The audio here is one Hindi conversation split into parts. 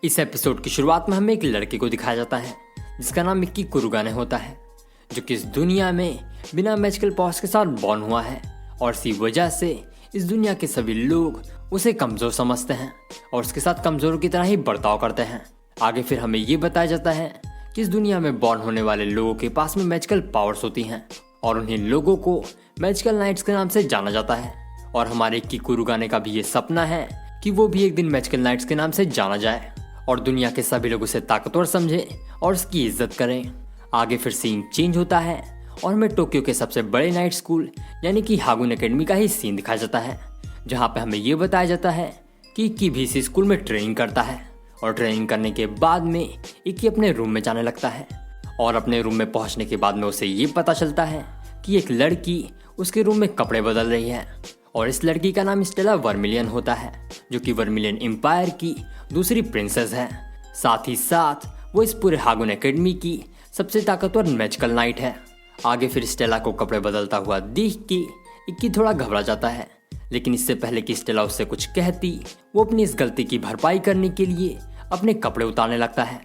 इस एपिसोड की शुरुआत में हमें एक लड़के को दिखाया जाता है जिसका नाम मिक्की कुरुगाने होता है, जो कि इस दुनिया में बिना मैजिकल पावर्स के साथ बॉर्न हुआ है और इसी वजह से इस दुनिया के सभी लोग उसे कमजोर समझते हैं और उसके साथ कमजोरों की तरह ही बर्ताव करते हैं। आगे फिर हमें ये बताया जाता है कि इस दुनिया में बॉर्न होने वाले लोगों के पास में मैजिकल पावर्स होती हैं और उन्हीं लोगों को मैजिकल नाइट्स के नाम से जाना जाता है। और हमारे मिक्की कुरुगाने का भी ये सपना है कि वो भी एक दिन मैजिकल नाइट्स के नाम से जाना जाए और दुनिया के सभी लोग उसे ताकतवर समझे और उसकी इज्जत करें। आगे फिर सीन चेंज होता है और हमें टोक्यो के सबसे बड़े नाइट स्कूल यानी कि हागुन एकेडमी का ही सीन दिखाया जाता है, जहाँ पे हमें ये बताया जाता है कि इक्की भी इसी स्कूल में ट्रेनिंग करता है और ट्रेनिंग करने के बाद में इक्की अपने रूम में जाने लगता है और अपने रूम में पहुंचने के बाद में उसे ये पता चलता है कि एक लड़की उसके रूम में कपड़े बदल रही है और इस लड़की का नाम स्टेला वर्मिलियन होता है, जो कि वर्मिलियन एम्पायर की दूसरी प्रिंसेस है। साथ ही साथ वो इस पूरे हागुन एकेडमी की सबसे ताकतवर मैजिकल नाइट है। आगे फिर स्टेला को कपड़े बदलता हुआ देख के इक्की थोड़ा घबरा जाता है, लेकिन इससे पहले कि स्टेला उससे कुछ कहती वो अपनी इस गलती की भरपाई करने के लिए अपने कपड़े उतारने लगता है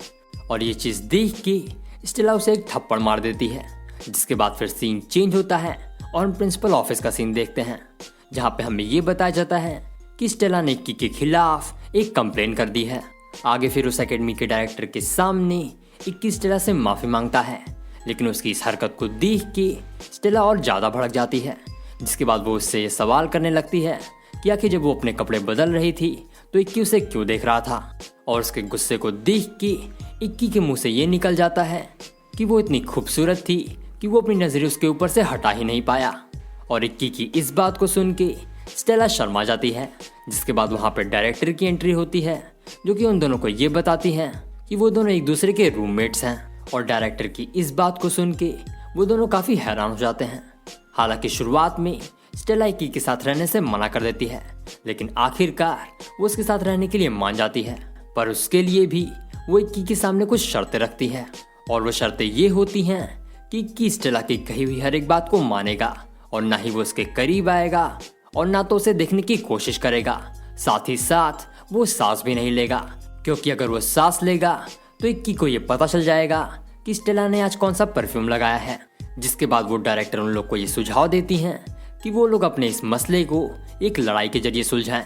और ये चीज़ देख के स्टेला उसे एक थप्पड़ मार देती है। जिसके बाद फिर सीन चेंज होता है और हम प्रिंसिपल ऑफिस का सीन देखते हैं, जहाँ पे हमें ये बताया जाता है कि स्टेला ने इक्की के खिलाफ एक कंप्लेन कर दी है। आगे फिर उस एकेडमी के डायरेक्टर के सामने इक्की स्टेला से माफ़ी मांगता है, लेकिन उसकी इस हरकत को देख के स्टेला और ज़्यादा भड़क जाती है। जिसके बाद वो उससे ये सवाल करने लगती है कि आखिर जब वो अपने कपड़े बदल रही थी तो इक्की उसे क्यों देख रहा था, और उसके गुस्से को देख के इक्की के मुंह से ये निकल जाता है कि वो इतनी खूबसूरत थी कि वो अपनी नज़रें उसके ऊपर से हटा ही नहीं पाया। और इक्की की इस बात को सुन के स्टेला शर्मा जाती है। जिसके बाद वहाँ पर डायरेक्टर की एंट्री होती है, जो कि उन दोनों को ये बताती है कि वो दोनों एक दूसरे के रूममेट्स हैं। और डायरेक्टर की इस बात को सुन के वो दोनों काफ़ी हैरान हो जाते हैं। हालांकि शुरुआत में स्टेला इक्की के साथ रहने से मना कर देती है, लेकिन आखिरकार वो उसके साथ रहने के लिए मान जाती है। पर उसके लिए भी वो इक्की के सामने कुछ शर्तें रखती है और वो शर्तें ये होती हैं कि इक्की स्टेला की कही हुई हर एक बात को मानेगा और ना ही वो उसके करीब आएगा और ना तो उसे देखने की कोशिश करेगा। साथ ही साथ वो सांस भी नहीं लेगा, क्योंकि अगर वो सांस लेगा तो इक्की को ये पता चल जाएगा कि स्टेला ने आज कौन सा परफ्यूम लगाया है। जिसके बाद वो डायरेक्टर उन लोग को ये सुझाव देती हैं कि वो लोग अपने इस मसले को एक लड़ाई के जरिए सुलझाएं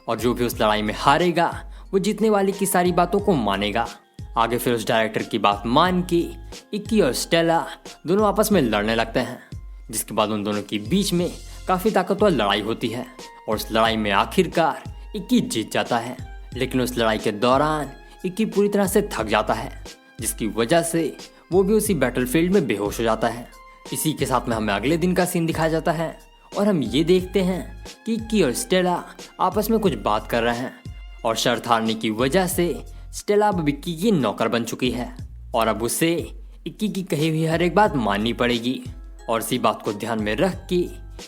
और जो भी उस लड़ाई में हारेगा वो जीतने वाले की सारी बातों को मानेगा। आगे फिर उस डायरेक्टर की बात मान के इक्की और स्टेला दोनों आपस में लड़ने लगते हैं। जिसके बाद उन दोनों के बीच में काफ़ी ताकतवर लड़ाई होती है और उस लड़ाई में आखिरकार इक्की जीत जाता है। लेकिन उस लड़ाई के दौरान इक्की पूरी तरह से थक जाता है, जिसकी वजह से वो भी उसी बैटलफील्ड में बेहोश हो जाता है। इसी के साथ में हमें अगले दिन का सीन दिखाया जाता है और हम ये देखते हैं कि इक्की और स्टेला आपस में कुछ बात कर रहे हैं और शर्त हारने की वजह से स्टेला अब इक्की की नौकर बन चुकी है और अब उसे इक्की की कही हुई हर एक बात माननी पड़ेगी। और इसी बात को ध्यान में रख के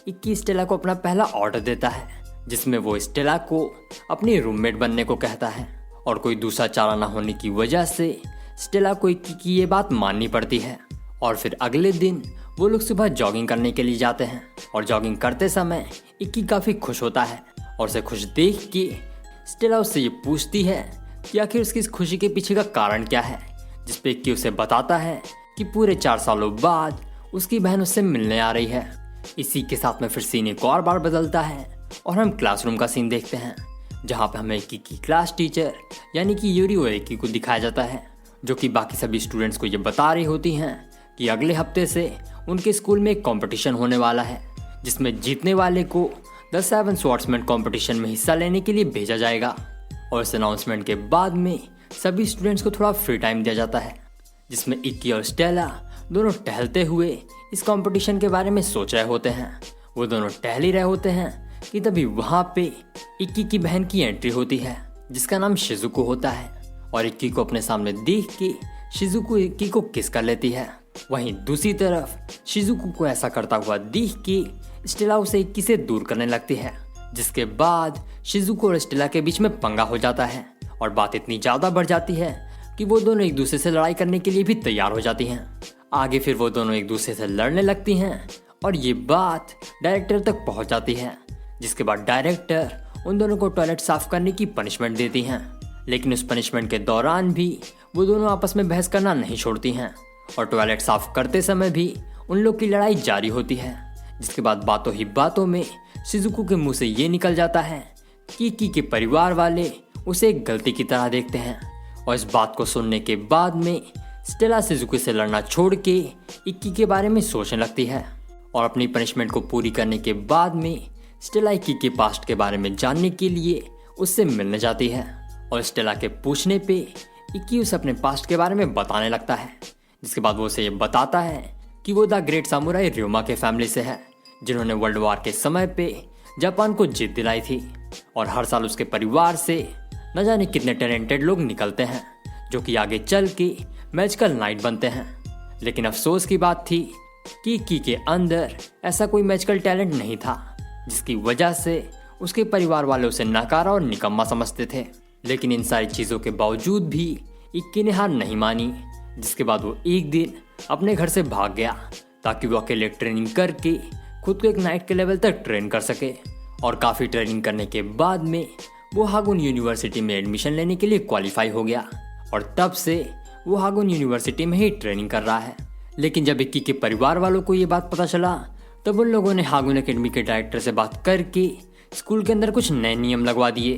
इक्की स्टेला को अपना पहला ऑर्डर देता है, जिसमें वो स्टेला को अपनी रूममेट बनने को कहता है। और कोई दूसरा चारा ना होने की वजह से स्टेला को इक्की की ये बात माननी पड़ती है। और फिर अगले दिन वो लोग सुबह जॉगिंग करने के लिए जाते हैं और जॉगिंग करते समय इक्की काफ़ी खुश होता है और उसे खुश देख के स्टेला उससे ये पूछती है कि आखिर उसकी इस खुशी के पीछे का कारण क्या है। जिस पे इक्की उसे बताता है कि पूरे 4 सालों बाद उसकी बहन उससे मिलने आ रही है। इसी के साथ में फिर सीन एक और बार बदलता है और हम क्लासरूम का सीन देखते हैं, जहाँ पे हमें इक्की की क्लास टीचर यानी कि यूरियो इक्की को दिखाया जाता है, जो कि बाकी सभी स्टूडेंट्स को ये बता रही होती हैं कि अगले हफ्ते से उनके स्कूल में एक कॉम्पिटिशन होने वाला है, जिसमें जीतने वाले को द 7 स्वॉर्ड्समैन कॉम्पिटिशन में हिस्सा लेने के लिए भेजा जाएगा। और इस अनाउंसमेंट के बाद में सभी स्टूडेंट्स को थोड़ा फ्री टाइम दिया जाता है, जिसमें इक्की और स्टेला दोनों टहलते हुए इस कंपटीशन के बारे में सोच रहे होते हैं। वो दोनों टहल ही रहे होते हैं कि तभी वहाँ पे इक्की की बहन की एंट्री होती है, जिसका नाम शिजुको होता है। और इक्की को अपने सामने देख के शिजुको इक्की को किस कर लेती है। वहीं दूसरी तरफ शिजुको को ऐसा करता हुआ देख के स्टेला उसे इक्की से दूर करने लगती है। जिसके बाद शिजुको और स्टेला के बीच में पंगा हो जाता है और बात इतनी ज़्यादा बढ़ जाती है कि वो दोनों एक दूसरे से लड़ाई करने के लिए भी तैयार हो जाती हैं। आगे फिर वो दोनों एक दूसरे से लड़ने लगती हैं और ये बात डायरेक्टर तक पहुंच जाती है। जिसके बाद डायरेक्टर उन दोनों को टॉयलेट साफ करने की पनिशमेंट देती हैं, लेकिन उस पनिशमेंट के दौरान भी वो दोनों आपस में बहस करना नहीं छोड़ती हैं और टॉयलेट साफ करते समय भी उन लोग की लड़ाई जारी होती है। जिसके बाद बातों ही बातों में शिजुको के मुंह से ये निकल जाता है कि इक्की के परिवार वाले उसे एक गलती की तरह देखते हैं। और इस बात को सुनने के बाद में स्टेला शिजुको से लड़ना छोड़ के इक्की के बारे में सोचने लगती है और अपनी पनिशमेंट को पूरी करने के बाद में स्टेला इक्की के पास्ट के बारे में जानने के लिए उससे मिलने जाती है। और स्टेला के पूछने पे इक्की उसे अपने पास्ट के बारे में बताने लगता है। जिसके बाद वो उसे ये बताता है कि वो द ग्रेट सामुराई रियोमा के फैमिली से है, जिन्होंने वर्ल्ड वॉर के समय पे जापान को जीत दिलाई थी। और हर साल उसके परिवार से न जाने कितने टैलेंटेड लोग निकलते हैं जो कि आगे चल के मैजिकल नाइट बनते हैं। लेकिन अफसोस की बात थी कि इक्की के अंदर ऐसा कोई मैजिकल टैलेंट नहीं था, जिसकी वजह से उसके परिवार वाले उसे नकारा और निकम्मा समझते थे। लेकिन इन सारी चीज़ों के बावजूद भी इक्की ने हार नहीं मानी। जिसके बाद वो एक दिन अपने घर से भाग गया ताकि वो अकेले ट्रेनिंग करके खुद को एक नाइट के लेवल तक ट्रेन कर सके। और काफ़ी ट्रेनिंग करने के बाद में वो हागुन यूनिवर्सिटी में एडमिशन लेने के लिए क्वालिफाई हो गया और तब से वो हागुन यूनिवर्सिटी में ही ट्रेनिंग कर रहा है। लेकिन जब इक्की के परिवार वालों को ये बात पता चला तब उन लोगों ने हागुन एकेडमी के डायरेक्टर से बात करके स्कूल के अंदर कुछ नए नियम लगवा दिए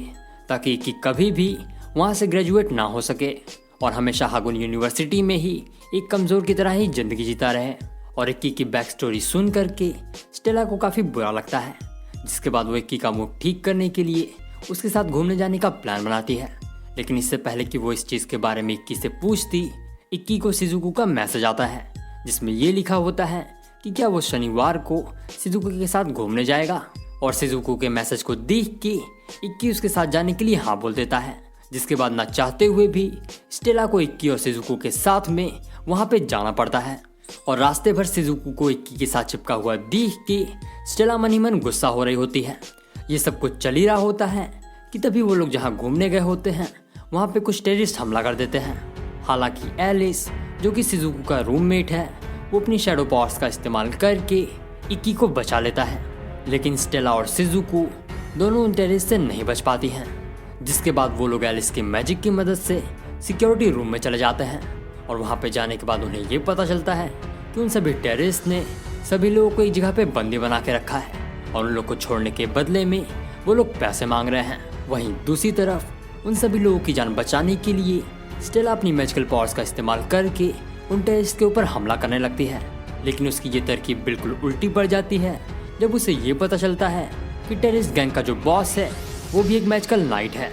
ताकि इक्की कभी भी वहाँ से ग्रेजुएट ना हो सके और हमेशा हागुन यूनिवर्सिटी में ही एक कमज़ोर की तरह ही ज़िंदगी जीता रहे। और इक्की की बैक स्टोरी सुन करके स्टेला को काफ़ी बुरा लगता है। जिसके बाद वो इक्की का मूड ठीक करने के लिए उसके साथ घूमने जाने का प्लान बनाती है। लेकिन इससे पहले कि वो इस चीज़ के बारे में इक्की से पूछती, इक्की को शिजुको का मैसेज आता है जिसमें ये लिखा होता है कि क्या वो शनिवार को शिजुको के साथ घूमने जाएगा। और शिजुको के मैसेज को देख के इक्की उसके साथ जाने के लिए हाँ बोल देता है। जिसके बाद ना चाहते हुए भी स्टेला को इक्की और शिजुको के साथ में वहाँ पे जाना पड़ता है। और रास्ते भर शिजुको को इक्की के साथ चिपका हुआ देख के स्टेला मन ही मन गुस्सा हो रही होती है। ये सब कुछ चल ही रहा होता है कि तभी वो लोग जहाँ घूमने गए होते हैं वहाँ पे कुछ टेररिस्ट हमला कर देते हैं। हालांकि एलिस जो कि शिजुको का रूममेट है वो अपनी शैडो पावर्स का इस्तेमाल करके इक्की को बचा लेता है। लेकिन स्टेला और शिजुको दोनों उन टेररिस्ट से नहीं बच पाती हैं। जिसके बाद वो लोग एलिस की मैजिक की मदद से सिक्योरिटी रूम में चले जाते हैं और वहाँ पे जाने के बाद उन्हें ये पता चलता है कि उन सभी टेररिस्ट ने सभी लोगों को एक जगह पे बंदी बना के रखा है और उन लोग को छोड़ने के बदले में वो लोग पैसे मांग रहे हैं। वहीं दूसरी तरफ उन सभी लोगों की जान बचाने के लिए स्टेला अपनी मैजिकल पावर्स का इस्तेमाल करके उन टेररिस्ट के ऊपर हमला करने लगती है। लेकिन उसकी ये तरकीब बिल्कुल उल्टी पड़ जाती है जब उसे ये पता चलता है कि टेररिस्ट गैंग का जो बॉस है वो भी एक मैजिकल नाइट है।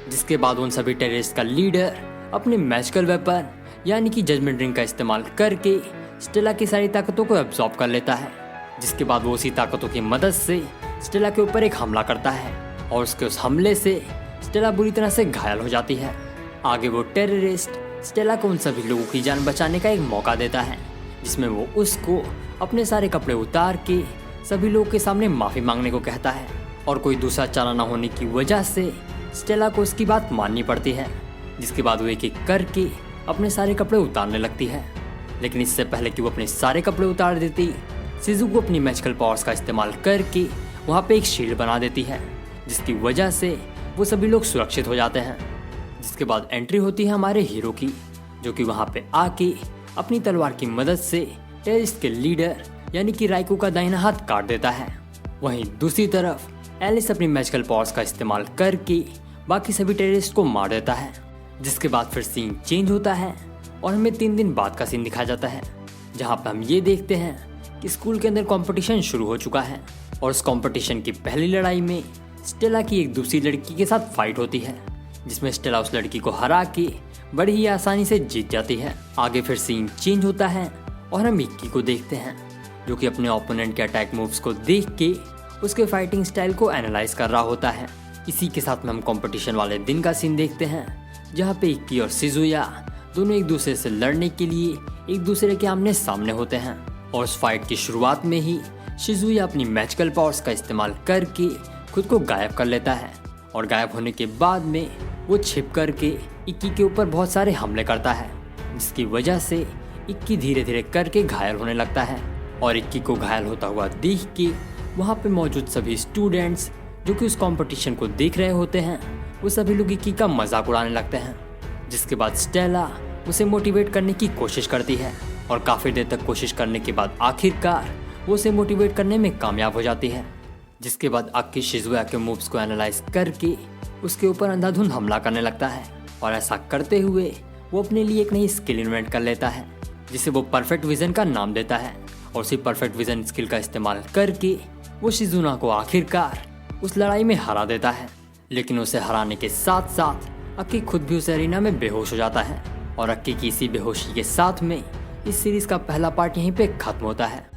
जिसके बाद उन सभी टेररिस्ट का लीडर अपने मैजिकल वेपन यानी कि जजमेंट रिंग का इस्तेमाल करके स्टेला की सारी ताकतों को एब्जॉर्ब कर लेता है। जिसके बाद वो उसी ताकतों की मदद से स्टेला के ऊपर एक हमला करता है और उसके उस हमले से स्टेला बुरी तरह से घायल हो जाती है। आगे वो टेररिस्ट स्टेला को उन सभी लोगों की जान बचाने का एक मौका देता है जिसमें वो उसको अपने सारे कपड़े उतार के सभी लोगों के सामने माफ़ी मांगने को कहता है। और कोई दूसरा चारा न होने की वजह से स्टेला को उसकी बात माननी पड़ती है। जिसके बाद वो एक एक करके अपने सारे कपड़े उतारने लगती है। लेकिन इससे पहले कि वो अपने सारे कपड़े उतार देती, शिजुको अपनी मैजिकल पावर्स का इस्तेमाल करके वहाँ पे एक शील्ड बना देती है जिसकी वजह से वो सभी लोग सुरक्षित हो जाते हैं। जिसके बाद एंट्री होती है हमारे हीरो की, जो कि वहाँ पे आके अपनी तलवार की मदद से टेररिस्ट के लीडर यानी कि राइको का दाहिना हाथ काट देता है। वहीं दूसरी तरफ एलिस अपनी मैजिकल पावर्स का इस्तेमाल करके बाकी सभी टेररिस्ट को मार देता है। जिसके बाद फिर सीन चेंज होता है और हमें 3 दिन बाद का सीन दिखाया जाता है जहाँ पर हम ये देखते हैं कि स्कूल के अंदर कंपटीशन शुरू हो चुका है और उस कंपटीशन की पहली लड़ाई में स्टेला की एक दूसरी लड़की के साथ फाइट होती है जिसमें स्टेला उस लड़की को हरा के बड़ी ही आसानी से जीत जाती है। आगे फिर सीन चेंज होता है और हम इक्की को देखते हैं जो कि अपने ओपोनेंट के अटैक मूव्स को देख के उसके फाइटिंग स्टाइल को एनालाइज कर रहा होता है। इसी के साथ में हम कंपटीशन वाले दिन का सीन देखते हैं जहाँ पे इक्की और शिजुया दोनों एक दूसरे से लड़ने के लिए एक दूसरे के आमने सामने होते हैं। और उस फाइट की शुरुआत में ही शिजुया अपनी मैजिकल पावर्स का इस्तेमाल करके खुद को गायब कर लेता है और गायब होने के बाद में वो छिप करके इक्की के ऊपर बहुत सारे हमले करता है जिसकी वजह से इक्की धीरे धीरे करके घायल होने लगता है। और इक्की को घायल होता हुआ देख के वहाँ पे मौजूद सभी स्टूडेंट्स जो कि उस कंपटीशन को देख रहे होते हैं वो सभी लोग इक्की का मजाक उड़ाने लगते हैं। जिसके बाद स्टेला उसे मोटिवेट करने की कोशिश करती है और काफ़ी देर तक कोशिश करने के बाद आखिरकार वो उसे मोटिवेट करने में कामयाब हो जाती है। जिसके बाद अक्की शिजुया के मूव्स को एनालाइज करके उसके ऊपर अंधाधुंध हमला करने लगता है और ऐसा करते हुए वो अपने लिए एक नई स्किल इन्वेंट कर लेता है जिसे वो परफेक्ट विजन का नाम देता है। और उसी परफेक्ट विजन स्किल का इस्तेमाल करके वो शिजुना को आखिरकार उस लड़ाई में हरा देता है। लेकिन उसे हराने के साथ साथ अक्की खुद भी उस एरिना में बेहोश हो जाता है और अक्की की इसी बेहोशी के साथ में इस सीरीज का पहला पार्ट यहीं पे खत्म होता है।